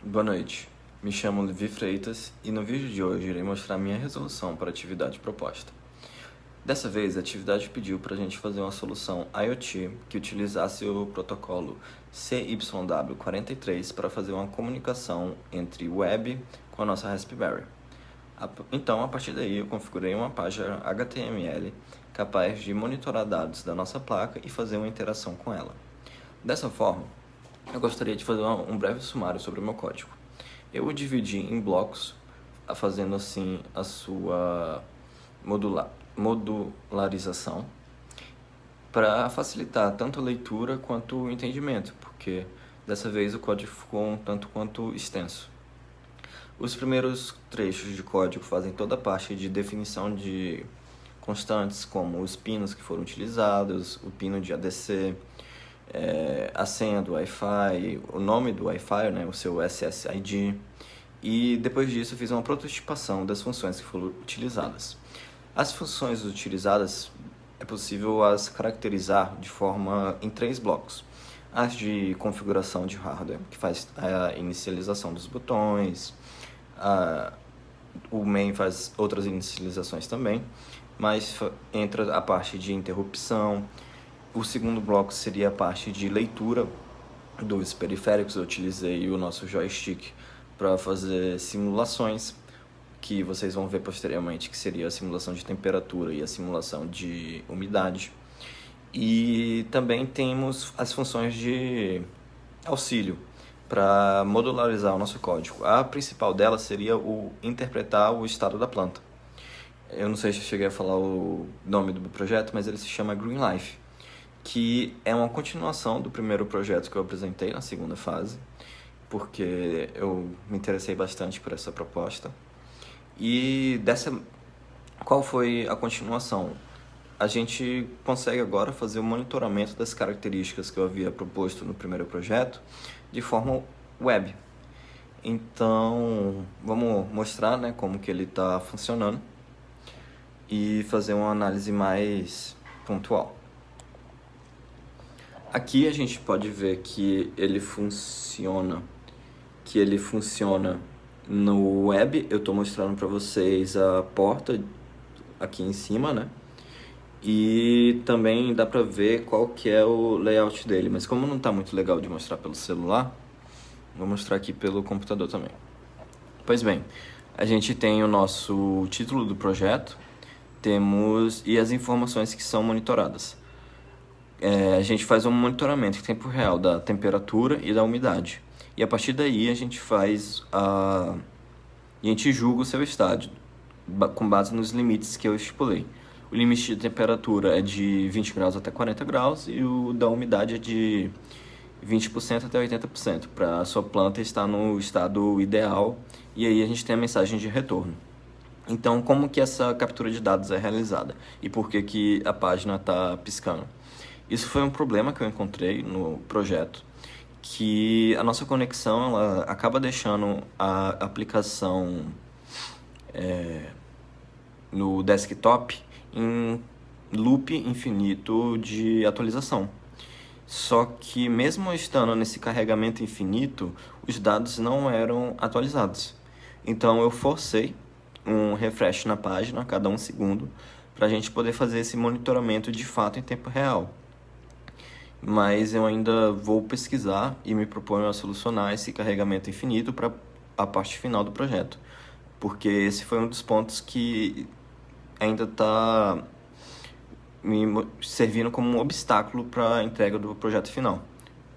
Boa noite, me chamo Levi Freitas e no vídeo de hoje irei mostrar minha resolução para a atividade proposta. Dessa vez, a atividade pediu para a gente fazer uma solução IoT que utilizasse o protocolo CYW43 para fazer uma comunicação entre web com a nossa Raspberry. Então, a partir daí, eu configurei uma página HTML capaz de monitorar dados da nossa placa e fazer uma interação com ela. Dessa forma, eu gostaria de fazer um breve sumário sobre o meu código. Eu o dividi em blocos, fazendo assim a sua modularização, para facilitar tanto a leitura quanto o entendimento, porque dessa vez o código ficou um tanto quanto extenso. Os primeiros trechos de código fazem toda a parte de definição de constantes, como os pinos que foram utilizados, o pino de ADC, a senha do Wi-Fi, o nome do Wi-Fi, né, o seu SSID, e depois disso eu fiz uma prototipação das funções que foram utilizadas. As funções utilizadas é possível as caracterizar de forma em 3 blocos. As de configuração de hardware, que faz a inicialização dos botões, o main faz outras inicializações também, mas entra a parte de interrupção. O segundo bloco seria a parte de leitura dos periféricos. Eu utilizei o nosso joystick para fazer simulações, que vocês vão ver posteriormente, que seria a simulação de temperatura e a simulação de umidade. E também temos as funções de auxílio para modularizar o nosso código. A principal delas seria o interpretar o estado da planta. Eu não sei se eu cheguei a falar o nome do projeto, mas ele se chama Green Life, que é uma continuação do primeiro projeto que eu apresentei na segunda fase, porque eu me interessei bastante por essa proposta. E qual foi a continuação? A gente consegue agora fazer o monitoramento das características que eu havia proposto no primeiro projeto de forma web. Então, vamos mostrar, né, como que ele está funcionando e fazer uma análise mais pontual. Aqui a gente pode ver que ele funciona no web. Eu estou mostrando para vocês a porta aqui em cima, né? E também dá para ver qual que é o layout dele, mas como não está muito legal de mostrar pelo celular, vou mostrar aqui pelo computador também. Pois bem, a gente tem o nosso título do projeto, e as informações que são monitoradas. A gente faz um monitoramento em tempo real da temperatura e da umidade. E a partir daí a gente a gente julga o seu estado com base nos limites que eu estipulei. O limite de temperatura é de 20 graus até 40 graus e o da umidade é de 20% até 80%, para a sua planta estar no estado ideal, e aí a gente tem a mensagem de retorno. Então, como que essa captura de dados é realizada e por que que a página está piscando? Isso foi um problema que eu encontrei no projeto, que a nossa conexão ela acaba deixando a aplicação no desktop em loop infinito de atualização. Só que mesmo estando nesse carregamento infinito, os dados não eram atualizados. Então eu forcei um refresh na página a cada 1 segundo para a gente poder fazer esse monitoramento de fato em tempo real. Mas eu ainda vou pesquisar e me proponho a solucionar esse carregamento infinito para a parte final do projeto, porque esse foi um dos pontos que ainda está me servindo como um obstáculo para a entrega do projeto final,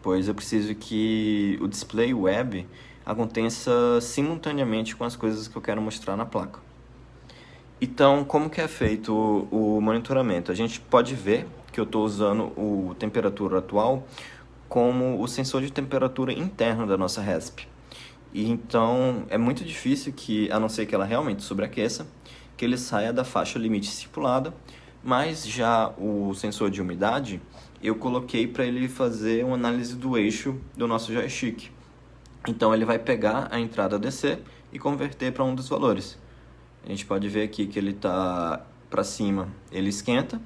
pois eu preciso que o display web aconteça simultaneamente com as coisas que eu quero mostrar na placa. Então, como que é feito o monitoramento? A gente pode ver que eu estou usando o temperatura atual como o sensor de temperatura interno da nossa RESP. E então é muito difícil que, a não ser que ela realmente sobreaqueça, que ele saia da faixa limite estipulada, mas já o sensor de umidade eu coloquei para ele fazer uma análise do eixo do nosso joystick. Então ele vai pegar a entrada DC e converter para um dos valores. A gente pode ver aqui que ele está para cima, ele esquenta,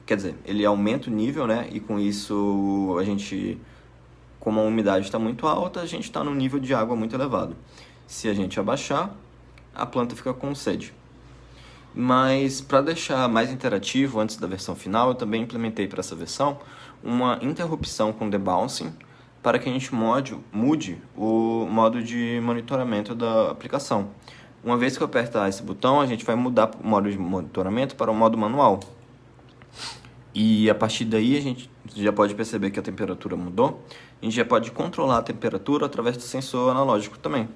quer dizer, ele aumenta o nível, né? E com isso a gente Como a umidade está muito alta, a gente está num nível de água muito elevado. Se a gente abaixar, a planta fica com sede. Mas para deixar mais interativo antes da versão final, eu também implementei para essa versão uma interrupção com debouncing para que a gente mude o modo de monitoramento da aplicação. Uma vez que eu apertar esse botão, a gente vai mudar o modo de monitoramento para o modo manual. E a partir daí a gente já pode perceber que a temperatura mudou. A gente já pode controlar a temperatura através do sensor analógico também.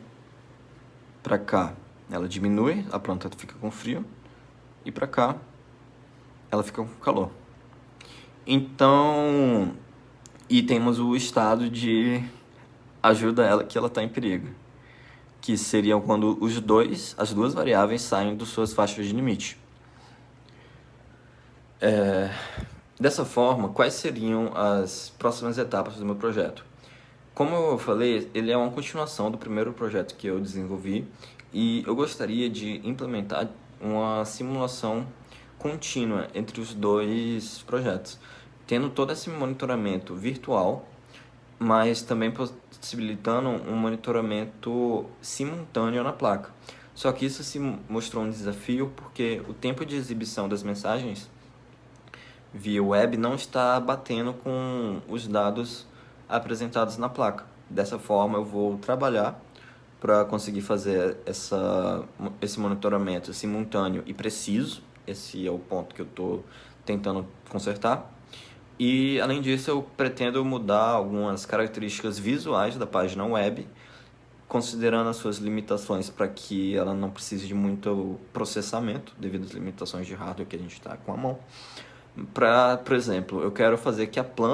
Para cá ela diminui, a planta fica com frio. E para cá ela fica com calor. Então, e temos o estado de ajuda ela que ela está em perigo, que seriam quando as duas variáveis saem das suas faixas de limite. Dessa forma, quais seriam as próximas etapas do meu projeto? Como eu falei, ele é uma continuação do primeiro projeto que eu desenvolvi e eu gostaria de implementar uma simulação contínua entre os dois projetos, tendo todo esse monitoramento virtual, mas também possibilitando um monitoramento simultâneo na placa. Só que isso se mostrou um desafio porque o tempo de exibição das mensagens via web não está batendo com os dados apresentados na placa. Dessa forma, eu vou trabalhar para conseguir fazer esse monitoramento simultâneo e preciso. Esse é o ponto que eu estou tentando consertar. E, além disso, eu pretendo mudar algumas características visuais da página web, considerando as suas limitações para que ela não precise de muito processamento, devido às limitações de hardware que a gente está com a mão. Por exemplo, eu quero fazer que a planta